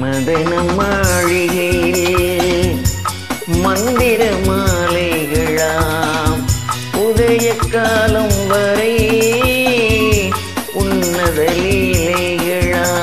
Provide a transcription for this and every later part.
மதன மாளிகையில் மந்திர மாலைகளாம் உதய காலம் வரை உன்னத லீலைகளாம்.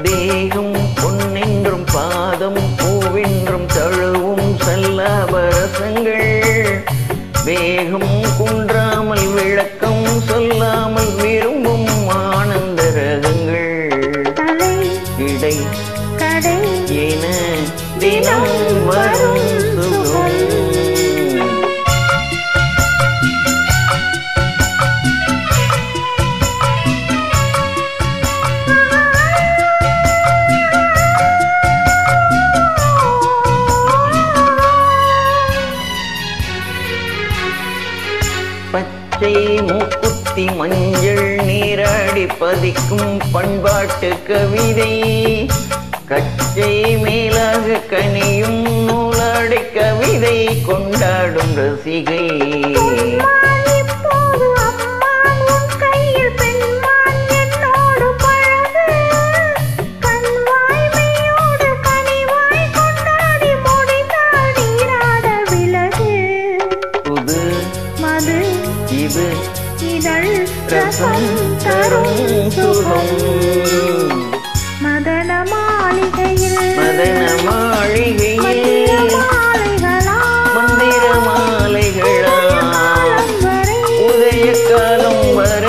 தேகம் பொன்னென்றும் பாதம் பூவென்றும் தழுவும் சல்லாபரசங்கள் வேகம் குன்றாமல் விளக்கம் சொல்லாமல் விரும்பும் ஆனந்த ரகங்கள் இடை கடை என தினம் வரும் சுகம். பச்சை மூக்குத்தி மஞ்சள் நீராடி பதிக்கும் பண்பாட்டு கவிதை கச்சை மேலாக கனியும் நூலாடி கவிதை கொண்டாடும் ரசிகை. இது இதழ் ரசம் தரும் சுகம். மதன மாளிகையில் மந்திர மாலைகளா உதய காலம் வரை